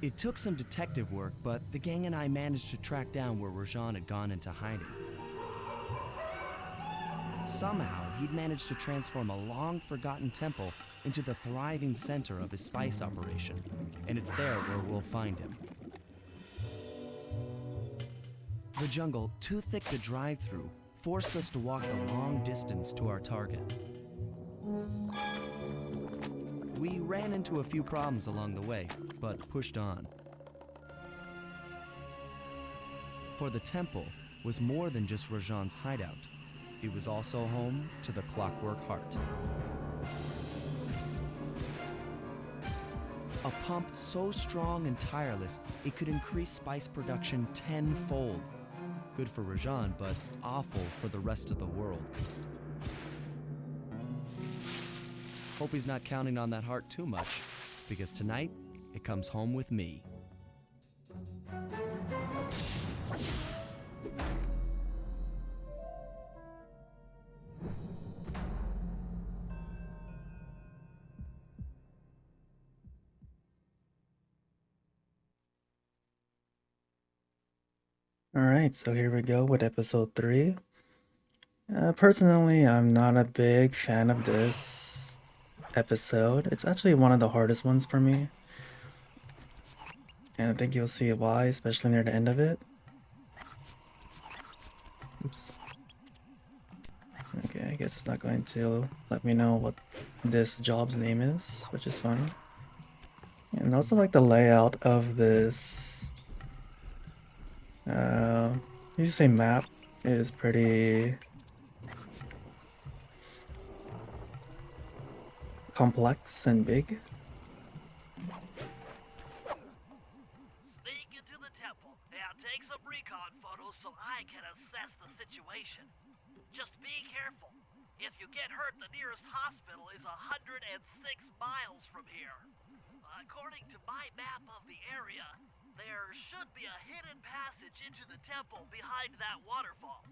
It took some detective work, but the gang and I managed to track down where Rajan had gone into hiding. Somehow, he'd managed to transform a long-forgotten temple into the thriving center of his spice operation, and it's there where we'll find him. The jungle, too thick to drive through, forced us to walk the long distance to our target. We ran into a few problems along the way, but pushed on. For the temple was more than just Rajan's hideout. It was also home to the Clockwerk heart. A pump so strong and tireless, it could increase spice production tenfold. Good for Rajan, but awful for the rest of the world. Hope he's not counting on that heart too much, because tonight, it comes home with me. Alright, so here we go with episode 3. Personally, I'm not a big fan of this episode. It's actually one of the hardest ones for me. And I think you'll see why, especially near the end of it. Oops. Okay, I guess it's not going to let me know what this job's name is, which is fine. And also like the layout of this you say map is pretty complex and big. Sneak into the temple and take some recon photos so I can assess the situation. Just be careful. If you get hurt, the nearest hospital is 106 miles from here. According to my map of the area, there should be a hidden passage into the temple behind that waterfall.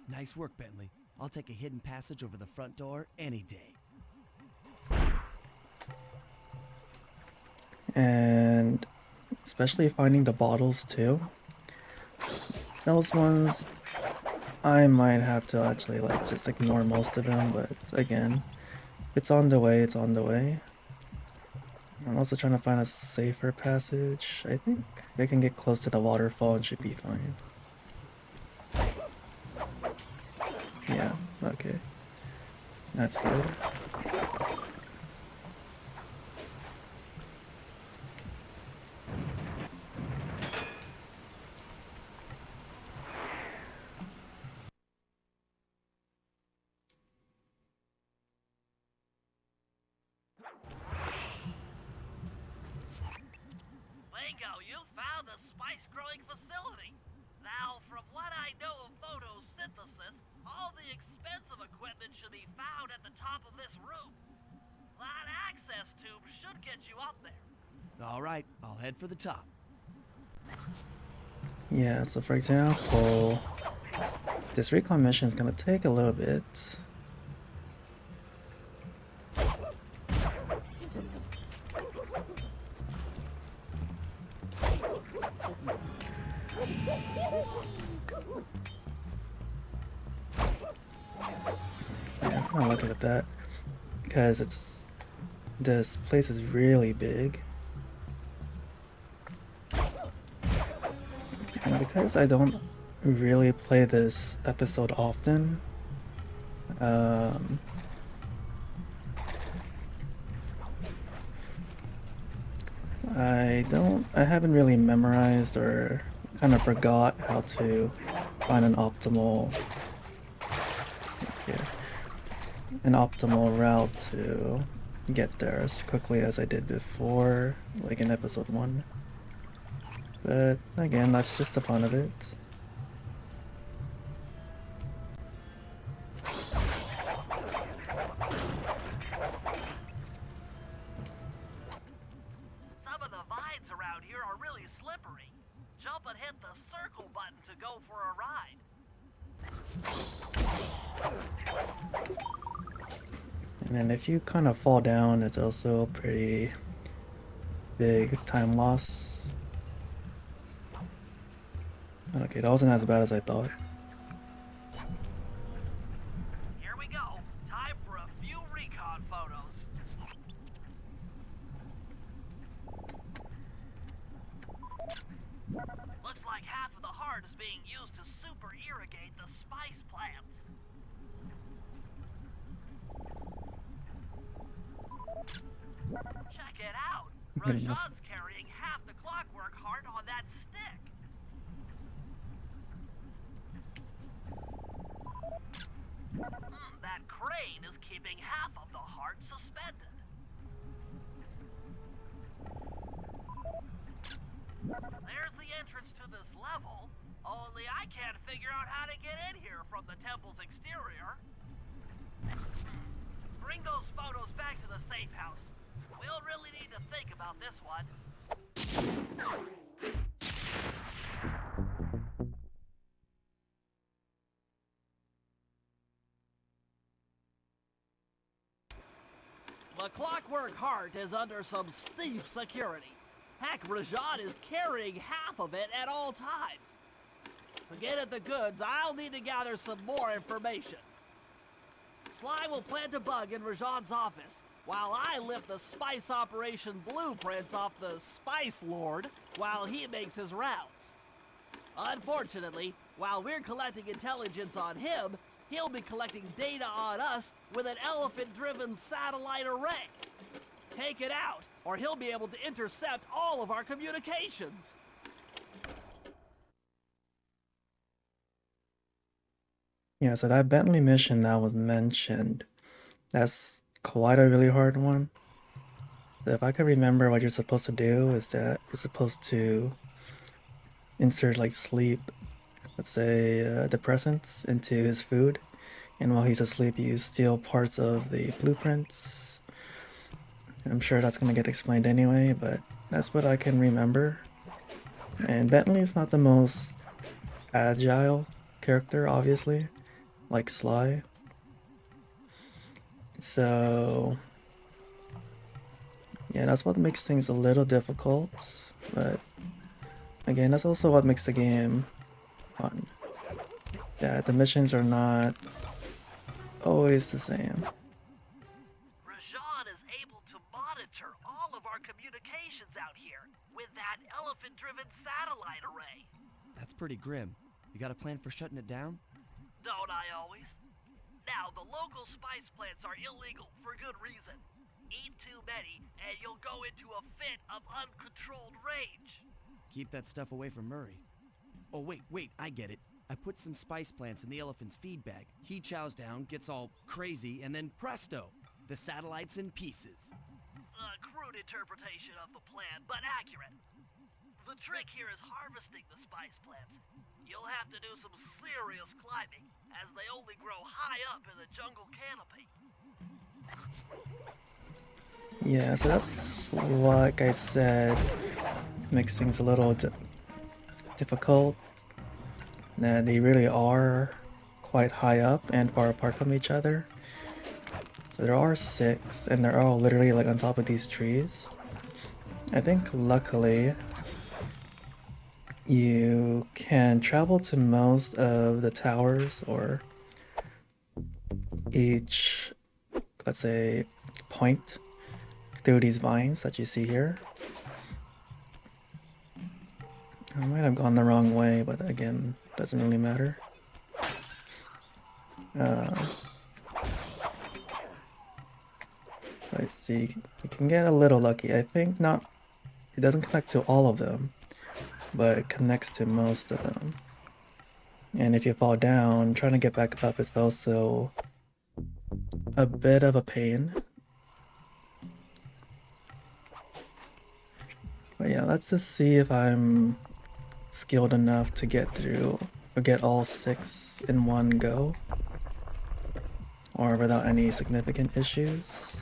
Nice work, Bentley. I'll take a hidden passage over the front door any day. And especially finding the bottles too. Those ones, I might have to actually like just ignore most of them, but again, it's on the way, it's on the way. I'm also trying to find a safer passage. I think I can get close to the waterfall and should be fine. Yeah, okay. That's good. You found a spice growing facility. Now, from what I know of photosynthesis, all the expensive equipment should be found at the top of this room. That access tube should get you up there. All right, I'll head for the top. Yeah, so for example, this recon mission is gonna take a little bit. Yeah, I'm looking at that because this place is really big. And because I don't really play this episode often, I haven't really memorized or kind of forgot how to find an optimal route to get there as quickly as I did before, like in episode 1. But again, that's just the fun of it. Some of the vines around here are really slippery. Jump but hit the circle button to go for a ride. And then if you kind of fall down, it's also a pretty big time loss. Okay, that wasn't as bad as I thought. Here we go. Time for a few recon photos. Looks like half of the heart is being used to super irrigate the spice plants. Check it out. Rajan's carrying half the Clockwerk heart on that stick. That crane is keeping half of the heart suspended. There's the entrance to this level, only I can't figure out how to get in here from the temple's exterior. Bring those photos back to the safe house. We'll really need to think about this one. The Clockwerk heart is under some steep security. Heck, Rajan is carrying half of it at all times. To get at the goods, I'll need to gather some more information. Sly will plant a bug in Rajan's office, while I lift the spice operation blueprints off the Spice Lord while he makes his rounds. Unfortunately, while we're collecting intelligence on him, he'll be collecting data on us with an elephant-driven satellite array. Take it out, or he'll be able to intercept all of our communications. Yeah, so that Bentley mission that was mentioned, that's quite a really hard one. So if I could remember, what you're supposed to do is that you're supposed to insert like sleep, let's say depressants into his food, and while he's asleep you steal parts of the blueprints. I'm sure that's gonna get explained anyway, but that's what I can remember. And Bentley's not the most agile character, obviously, like Sly. So yeah, that's what makes things a little difficult, but again, that's also what makes the game fun. Yeah, the missions are not always the same. Rajan is able to monitor all of our communications out here with that elephant-driven satellite array. That's pretty grim. You got a plan for shutting it down? Don't I always? Now, the local spice plants are illegal for good reason. Eat too many, and you'll go into a fit of uncontrolled rage. Keep that stuff away from Murray. Oh, wait, I get it. I put some spice plants in the elephant's feed bag. He chows down, gets all crazy, and then presto, the satellite's in pieces. A crude interpretation of the plan, but accurate. The trick here is harvesting the spice plants. You'll have to do some serious climbing, as they only grow high up in the jungle canopy. Yeah, so that's, like I said, makes things a little difficult. That they really are quite high up and far apart from each other. So there are 6, and they're all literally like on top of these trees. I think luckily you can travel to most of the towers, or each, let's say, point through these vines that you see here. I might have gone the wrong way, but again, doesn't really matter. Let's see, you can get a little lucky. I think not, it doesn't connect to all of them, but it connects to most of them. And if you fall down, trying to get back up is also a bit of a pain. But yeah, let's just see if I'm skilled enough to get through, or get all 6 in one go, or without any significant issues.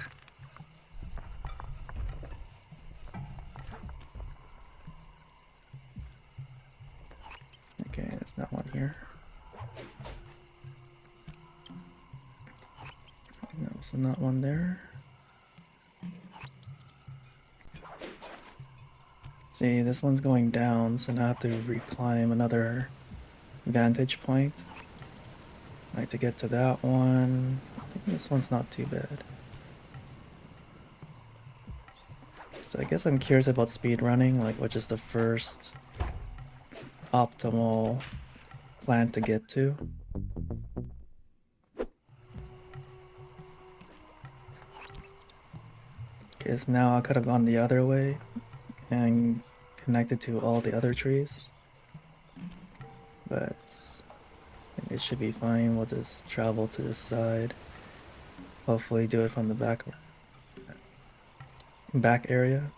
Okay, there's not one here. No, so not one there. See, this one's going down, so now I have to reclimb another vantage point. Like to get to that one. I think this one's not too bad. So I guess I'm curious about speed running, like which is the first optimal plant to get to. Because now I could have gone the other way and connected to all the other trees. But I think it should be fine. We'll just travel to this side. Hopefully do it from the back area.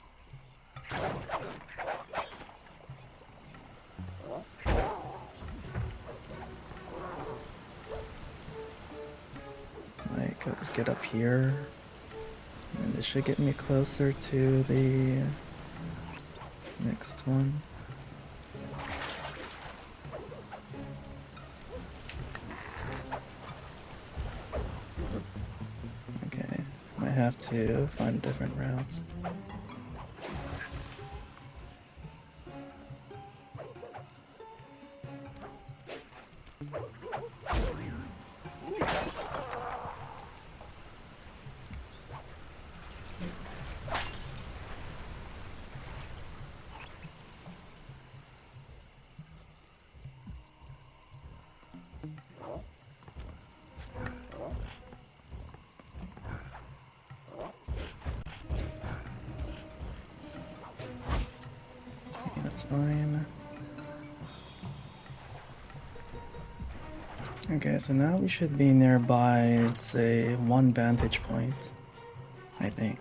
Like, I'll just get up here. And this should get me closer to the next one. Okay, might have to find a different route. That's fine. Okay, so now we should be nearby, let's say, one vantage point, I think.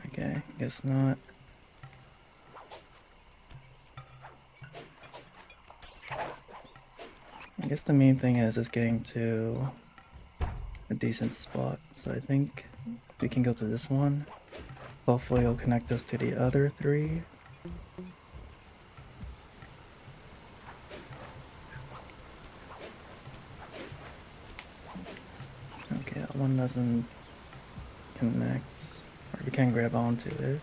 Okay, guess not. I guess the main thing is getting to a decent spot, so I think we can go to this one. Hopefully it'll connect us to the other three. Okay, that one doesn't connect, or we can't grab onto it.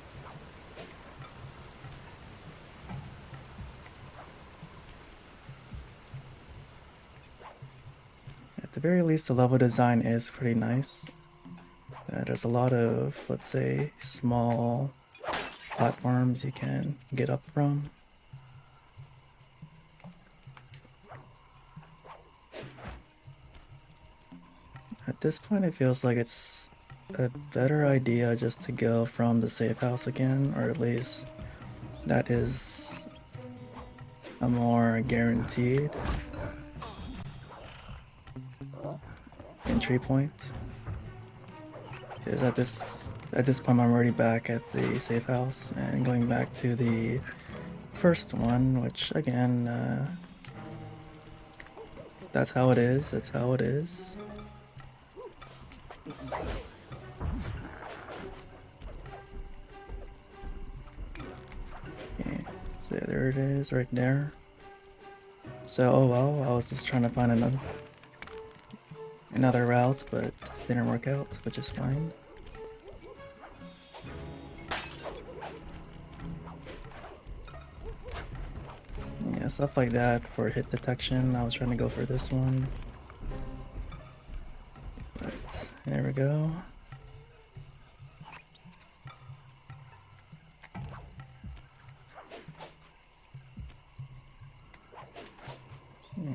At the very least, the level design is pretty nice. There's a lot of, let's say, small platforms you can get up from. At this point, it feels like it's a better idea just to go from the safe house again, or at least that is a more guaranteed entry point. Because at this point I'm already back at the safe house and going back to the first one, which again, that's how it is. That's how it is. Okay, so there it is, right there. So, oh well, I was just trying to find another route, but didn't work out, which is fine. Yeah, stuff like that for hit detection. I was trying to go for this one. But there we go.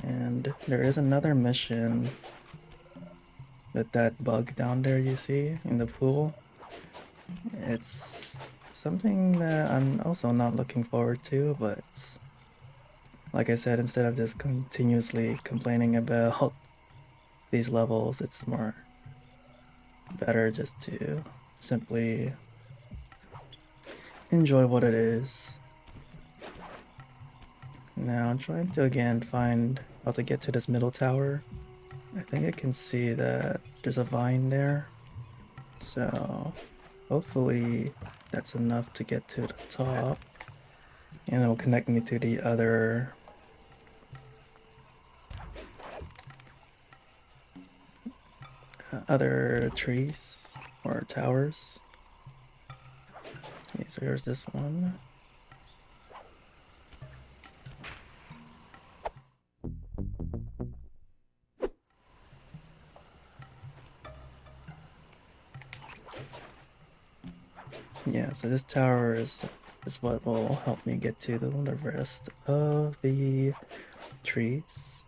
And there is another mission with that bug down there you see in the pool. It's something that I'm also not looking forward to, but like I said, instead of just continuously complaining about these levels, it's more better just to simply enjoy what it is. Now I'm trying to again find how to get to this middle tower I think I can see that there's a vine there. So hopefully that's enough to get to the top. And it will connect me to the other trees or towers. Okay, so here's this one. Yeah, so this tower is what will help me get to the rest of the trees.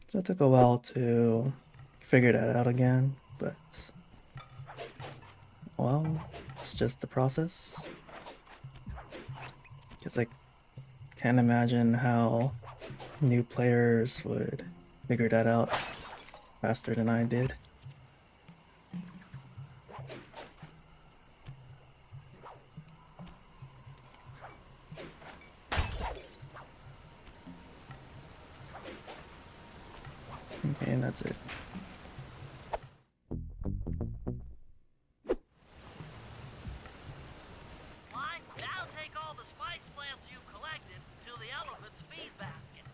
So it took a while to figure that out again, but well, it's just the process. Because I can't imagine how new players would figure that out faster than I did. Okay, and that's it. Sly, now take all the spice plants you've collected to the elephant's feed basket.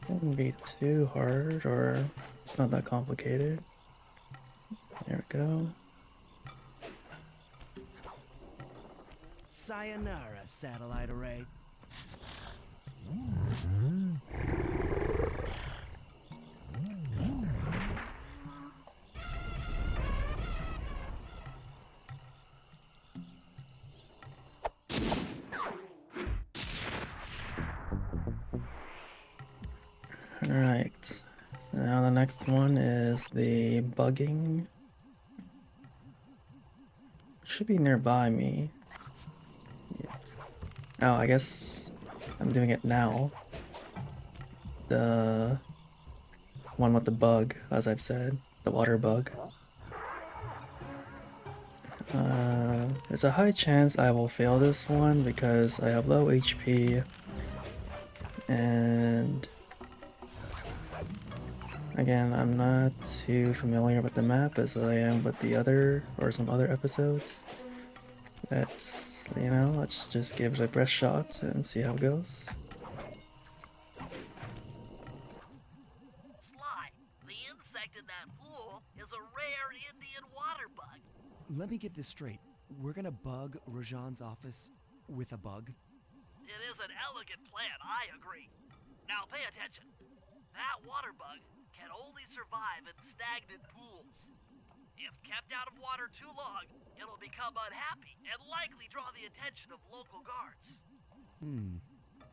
Shouldn't be too hard, or it's not that complicated. There we go. Sayonara, satellite array. Alright, so now the next one is the bugging. Should be nearby me. Yeah. Oh, I guess I'm doing it now. The one with the bug, as I've said, the water bug. There's a high chance I will fail this one because I have low HP and again, I'm not too familiar with the map as I am with the other or some other episodes. But, you know, let's just give it a breath shot and see how it goes. Sly, the insect in that pool is a rare Indian water bug. Let me get this straight. We're gonna bug Rajan's office with a bug? It is an elegant plan, I agree. Now pay attention. That water bug can only survive in stagnant pools. If kept out of water too long, it'll become unhappy and likely draw the attention of local guards.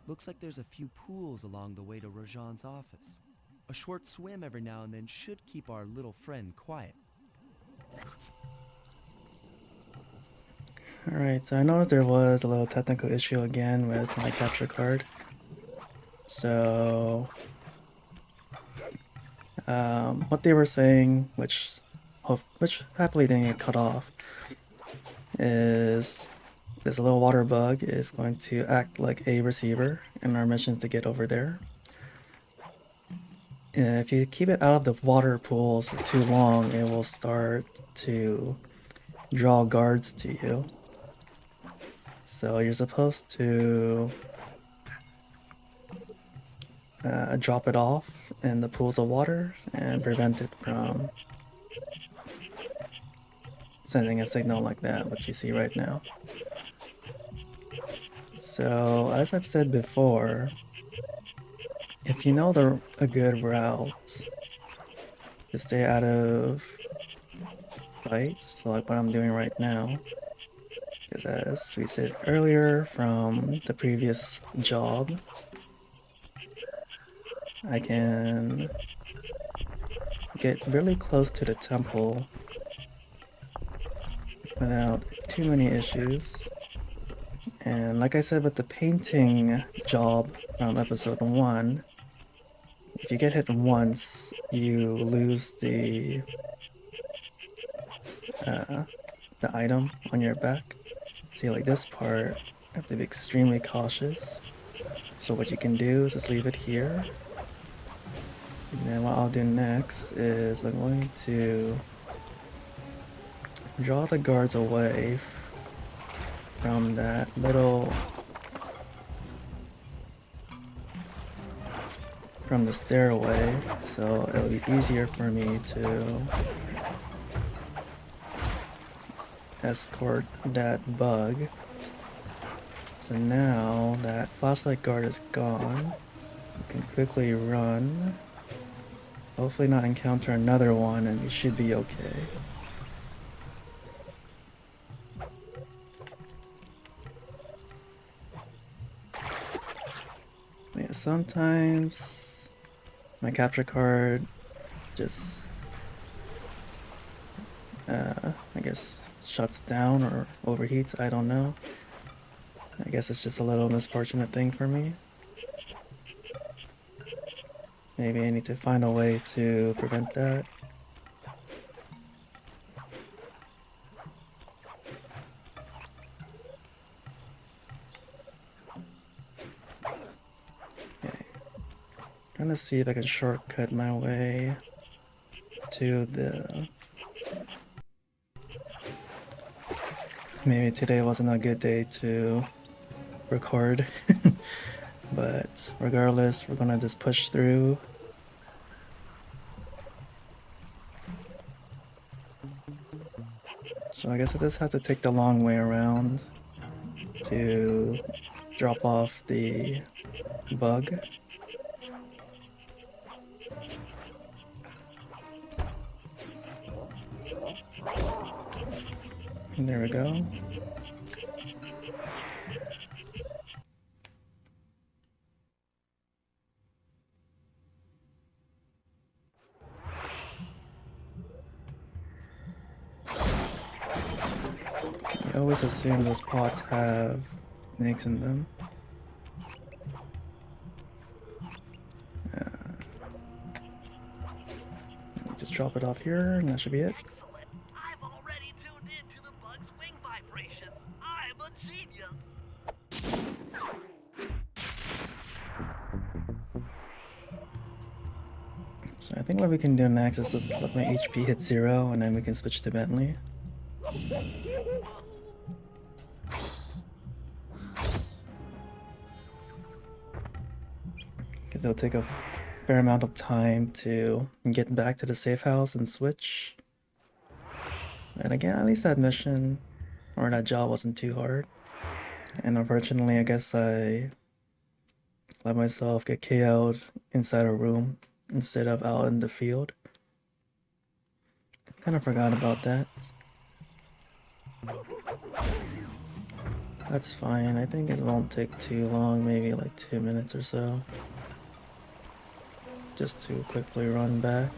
Looks like there's a few pools along the way to Rajan's office. A short swim every now and then should keep our little friend quiet. Alright, so I noticed there was a little technical issue again with my capture card. So, what they were saying, which happily didn't get cut off, is this little water bug is going to act like a receiver in our mission to get over there. And if you keep it out of the water pools for too long, it will start to draw guards to you. So you're supposed to drop it off in the pools of water and prevent it from sending a signal like that, what you see right now. So, as I've said before, if you know a good route to stay out of sight, so like what I'm doing right now, because as we said earlier from the previous job, I can get really close to the temple without too many issues. And like I said with the painting job from episode 1, if you get hit once, you lose the item on your back. See, like this part, you have to be extremely cautious. So what you can do is just leave it here. And then what I'll do next is I'm going to draw the guards away from that little... from the stairway, so it'll be easier for me to escort that bug. So now that flashlight guard is gone, we can quickly run. Hopefully not encounter another one, and we should be okay. Yeah, sometimes my capture card just I guess shuts down or overheats, I don't know. I guess it's just a little misfortunate thing for me. Maybe I need to find a way to prevent that. Okay. Trying to see if I can shortcut my way to the... Maybe today wasn't a good day to record. But regardless, we're gonna just push through. So I guess I just have to take the long way around to drop off the bug. And there we go. I always assume those pots have snakes in them. Just drop it off here and that should be it. Excellent. I've already tuned into the bug's wing vibrations. I'm a genius. So I think what we can do next is just let my HP hit 0 and then we can switch to Bentley. Because it'll take a fair amount of time to get back to the safe house and switch. And again, at least that mission or that job wasn't too hard. And unfortunately, I guess I let myself get KO'd inside a room instead of out in the field. Kind of forgot about that. That's fine. I think it won't take too long, maybe like 2 minutes or so. Just to quickly run back.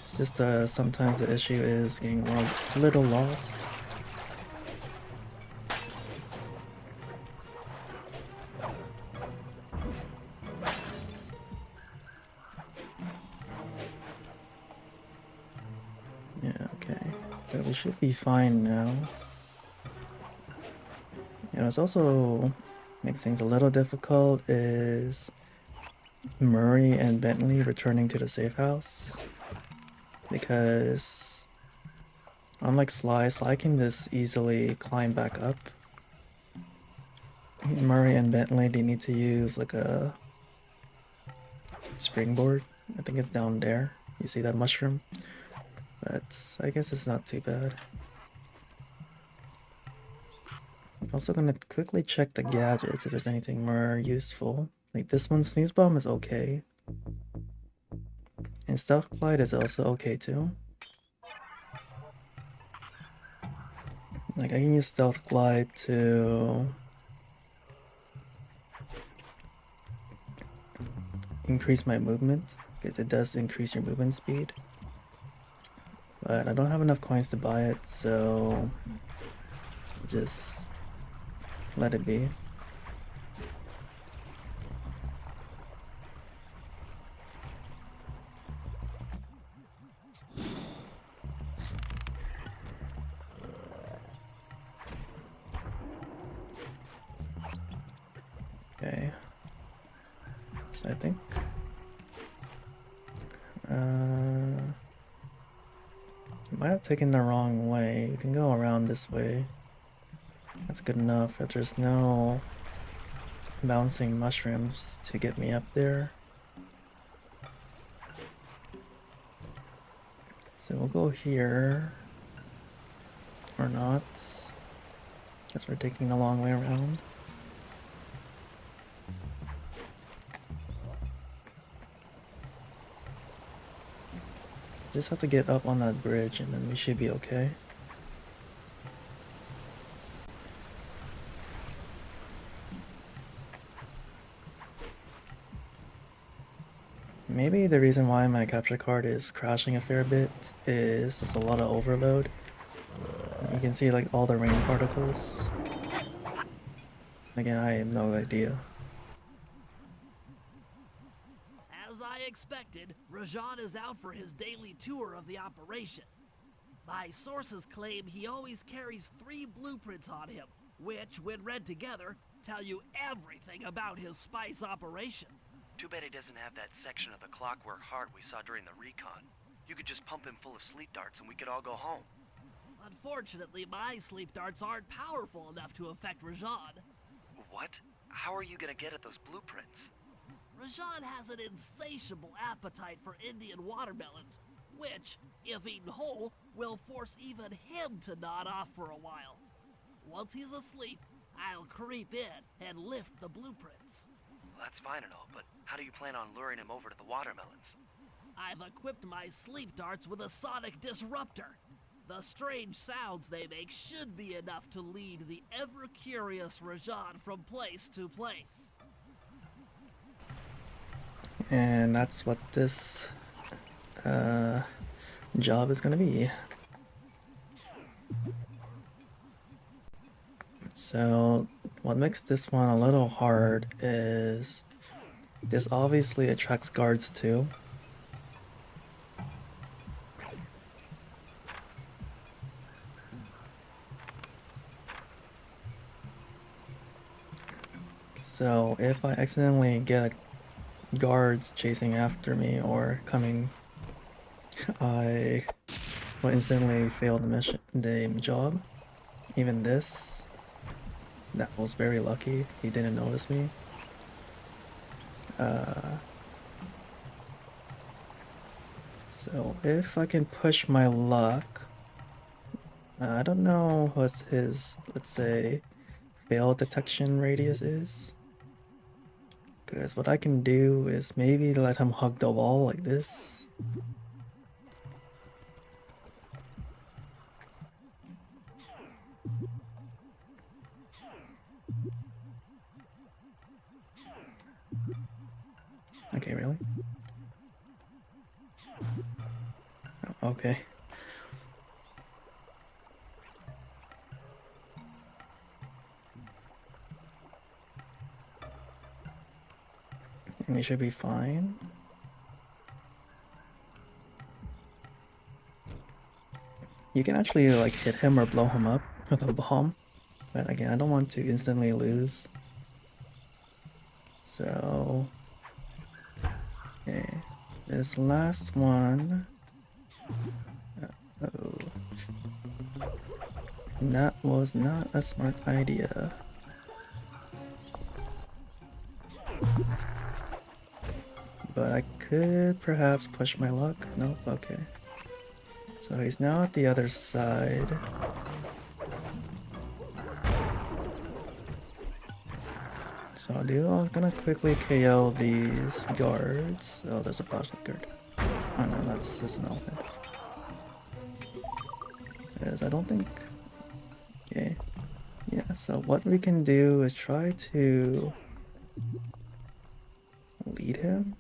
It's just sometimes the issue is getting a little lost. Yeah, okay. So we should be fine now. You know, it's also makes things a little difficult is Murray and Bentley returning to the safe house. Because unlike Sly can just easily climb back up. Murray and Bentley, they need to use like a springboard. I think it's down there. You see that mushroom? But I guess it's not too bad. I'm also gonna quickly check the gadgets if there's anything more useful. Like this one, Sneeze Bomb is okay. And Stealth Glide is also okay too. Like I can use Stealth Glide to increase my movement, because it does increase your movement speed. But I don't have enough coins to buy it, so just let it be. Okay, so I think might have taken the wrong way. We can go around this way. That's good enough. If there's no bouncing mushrooms to get me up there. So we'll go here. Or not. Guess we're taking the long way around. Just have to get up on that bridge and then we should be okay. Maybe the reason why my capture card is crashing a fair bit is there's a lot of overload. You can see like all the rain particles. Again, I have no idea. As I expected, Rajan is out for his daily tour of the operation. My sources claim he always carries 3 blueprints on him, which, when read together, tell you everything about his spice operation. Too bad he doesn't have that section of the Clockwerk heart we saw during the recon. You could just pump him full of sleep darts and we could all go home. Unfortunately, my sleep darts aren't powerful enough to affect Rajan. What? How are you gonna get at those blueprints? Rajan has an insatiable appetite for Indian watermelons, which, if eaten whole, will force even him to nod off for a while. Once he's asleep, I'll creep in and lift the blueprints. Well, that's fine and all, but how do you plan on luring him over to the watermelons? I've equipped my sleep darts with a sonic disruptor. The strange sounds they make should be enough to lead the ever-curious Rajan from place to place. And that's what this job is gonna be. So what makes this one a little hard is this obviously attracts guards too. So if I accidentally get guards chasing after me or coming, I will instantly fail the mission, the job. Even this, that was very lucky. He didn't notice me. So if I can push my luck, I don't know what his, let's say, fail detection radius is. Because what I can do is maybe let him hug the wall like this. Okay, really? Oh, okay. And we should be fine. You can actually like hit him or blow him up with a bomb, but again, I don't want to instantly lose. So, okay, this last one. Uh-oh. That was not a smart idea. But I could perhaps push my luck. Nope, okay. So he's now at the other side. So I'm gonna quickly KO these guards. Oh, there's a flashlight guard. Oh no, that's just an elephant. Because I don't think... Okay. Yeah, so what we can do is try to lead him.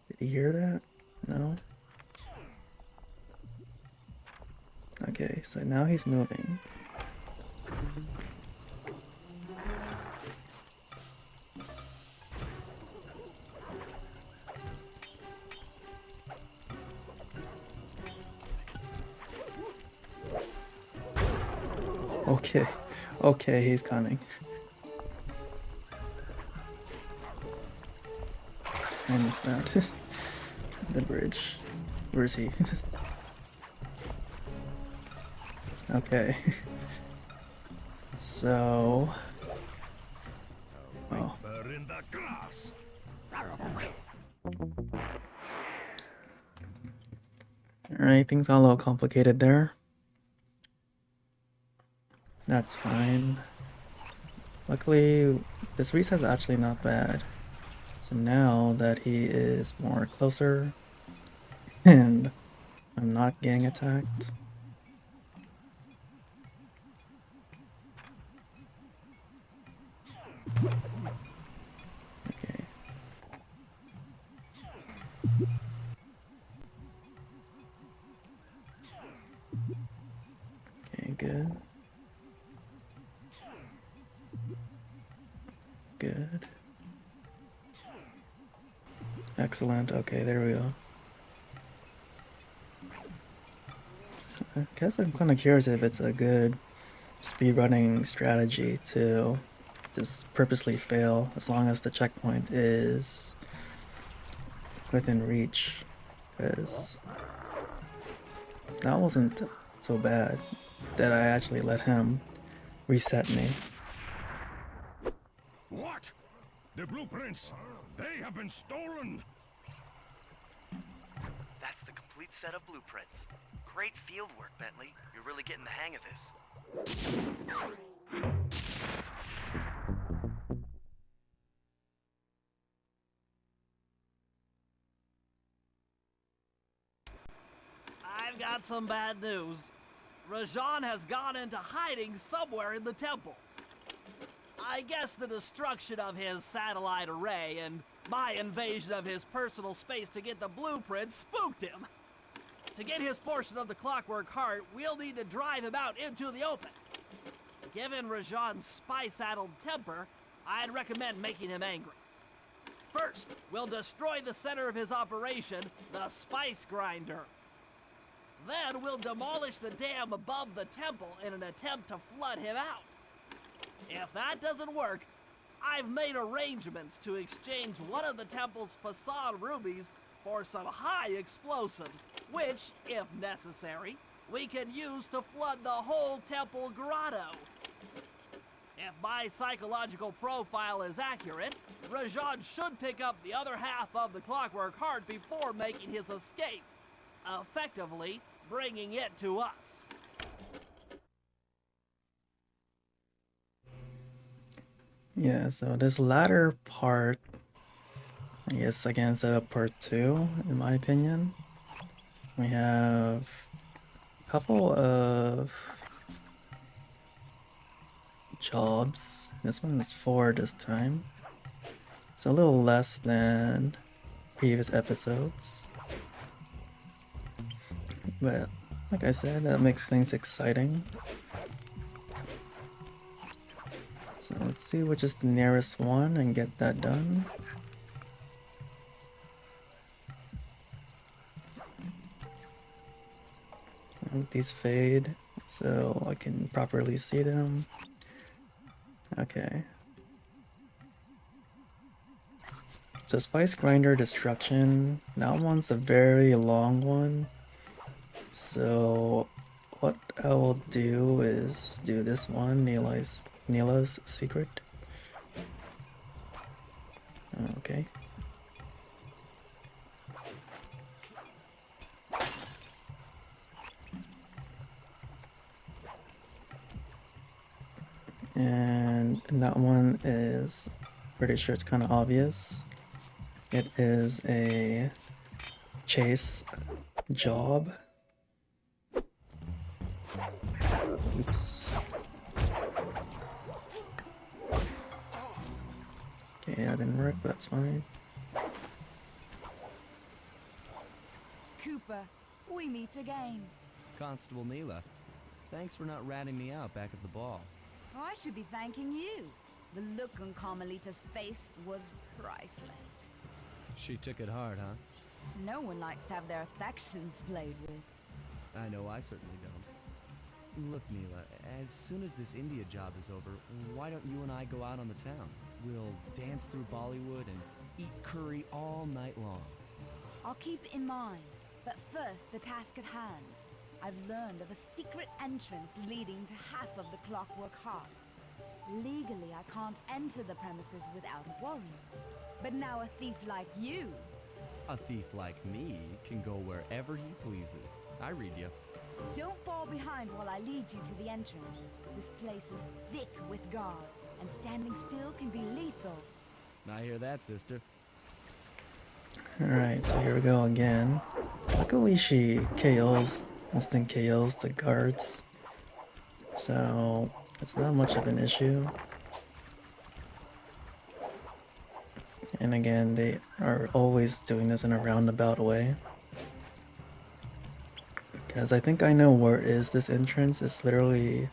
Did you hear that? No? Okay, so now he's moving. Okay. Okay, he's coming. I missed that. The bridge. Where is he? Okay. So... Oh. In the glass. Alright, things got a little complicated there. That's fine. Luckily, this reset's actually not bad. So now that he is more closer, and I'm not getting attacked. Okay. Okay, good. Good. Excellent. Okay, there we go. I guess I'm kind of curious if it's a good speedrunning strategy to just purposely fail as long as the checkpoint is within reach, because that wasn't so bad that I actually let him reset me. What? The blueprints? They have been stolen! That's the complete set of blueprints. Great field work, Bentley. You're really getting the hang of this. I've got some bad news. Rajan has gone into hiding somewhere in the temple. I guess the destruction of his satellite array and my invasion of his personal space to get the blueprints spooked him. To get his portion of the Clockwerk heart, we'll need to drive him out into the open. Given Rajan's spy-saddled temper, I'd recommend making him angry. First, we'll destroy the center of his operation, the spice grinder. Then we'll demolish the dam above the temple in an attempt to flood him out. If that doesn't work, I've made arrangements to exchange one of the temple's facade rubies for some high explosives, which, if necessary, we can use to flood the whole temple grotto. If my psychological profile is accurate, Rajan should pick up the other half of the Clockwerk heart before making his escape, effectively bringing it to us. Yeah, so this latter part, I guess I can set up part 2, in my opinion. We have a couple of jobs. This one is 4 this time. It's a little less than previous episodes. But, like I said, that makes things exciting. So let's see which is the nearest one and get that done. Let these fade so I can properly see them. Okay. So Spice Grinder Destruction, that one's a very long one. So what I will do is do this one, Neyla's secret. Okay. And that one is pretty sure it's kind of obvious. It is a chase job. Oops. Okay, that didn't work, but that's fine. Cooper, we meet again. Constable Neyla, thanks for not ratting me out back at the ball. Oh, I should be thanking you. The look on Carmelita's face was priceless. She took it hard, huh? No one likes to have their affections played with. I know I certainly don't. Look, Neyla, as soon as this India job is over, why don't you and I go out on the town? We'll dance through Bollywood and eat curry all night long. I'll keep it in mind. But first, the task at hand. I've learned of a secret entrance leading to half of the Clockwerk heart. Legally, I can't enter the premises without a warrant. But now a thief like you... A thief like me can go wherever he pleases. I read you. Don't fall behind while I lead you to the entrance. This place is thick with guards, and standing still can be lethal. I hear that, sister. Alright, so here we go again. Luckily she instant KOs the guards. So it's not much of an issue. And again, they are always doing this in a roundabout way. Because I think I know where is this entrance. It's literally,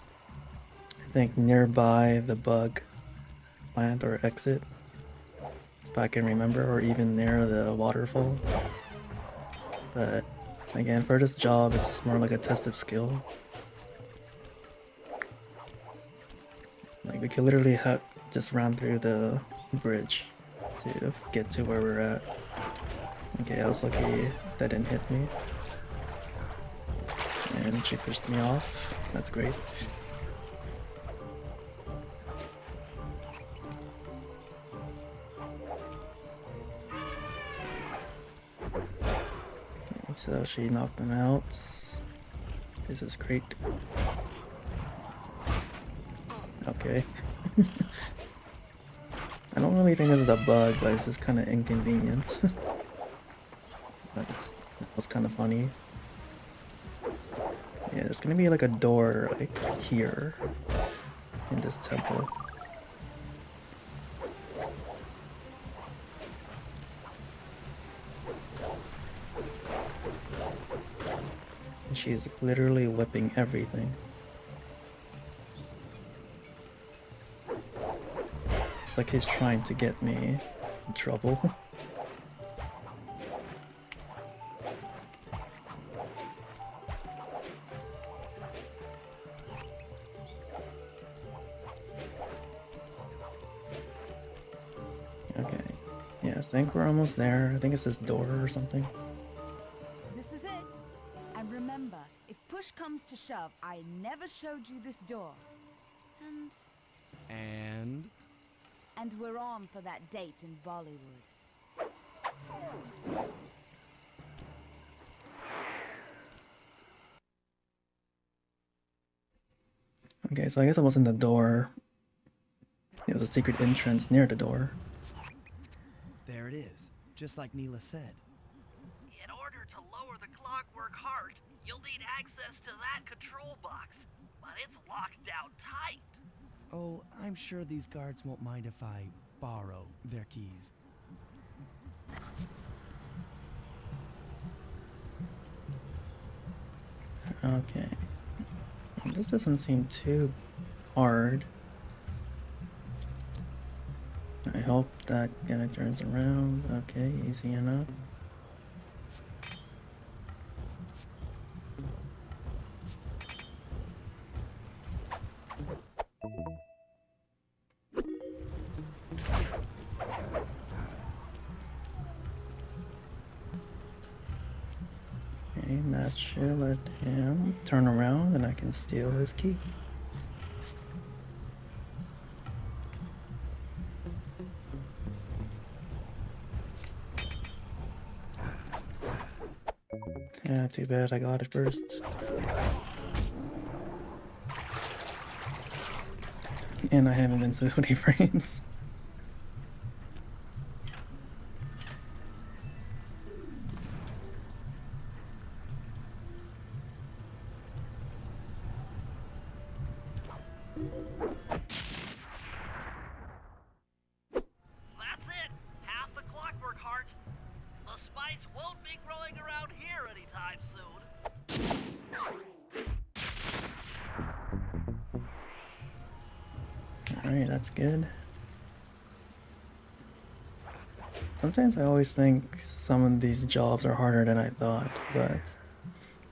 I think, nearby the bug plant or exit. If I can remember, or even near the waterfall. But again, for this job, it's just more like a test of skill. Like, we could literally just run through the bridge to get to where we're at. Okay, I was lucky that didn't hit me. And she pushed me off. That's great. Okay, so she knocked him out. This is great. Okay. I don't really think this is a bug, but it's just kind of inconvenient. But that was kind of funny. Yeah, there's gonna be like a door like here in this temple. And she's literally whipping everything. It's like he's trying to get me in trouble. Okay. Yeah, I think we're almost there. I think it's this door or something. This is it. And remember, if push comes to shove, I never showed you this door. And we're on for that date in Bollywood. Okay, so I guess it wasn't the door. It was a secret entrance near the door. There it is, just like Neyla said. In order to lower the Clockwerk heart, you'll need access to that control box. But it's locked down tight. Oh, I'm sure these guards won't mind if I borrow their keys. Okay. This doesn't seem too hard. I hope that guy turns around. Okay, easy enough. Okay, that should let him turn around and I can steal his key. Yeah, too bad I got it first. And I have invincibility frames. That's it. Half the Clockwerk heart. The spice won't be growing around here anytime soon. Alright, that's good. Sometimes I always think some of these jobs are harder than I thought, but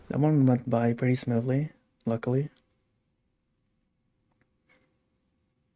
that one went by pretty smoothly, luckily.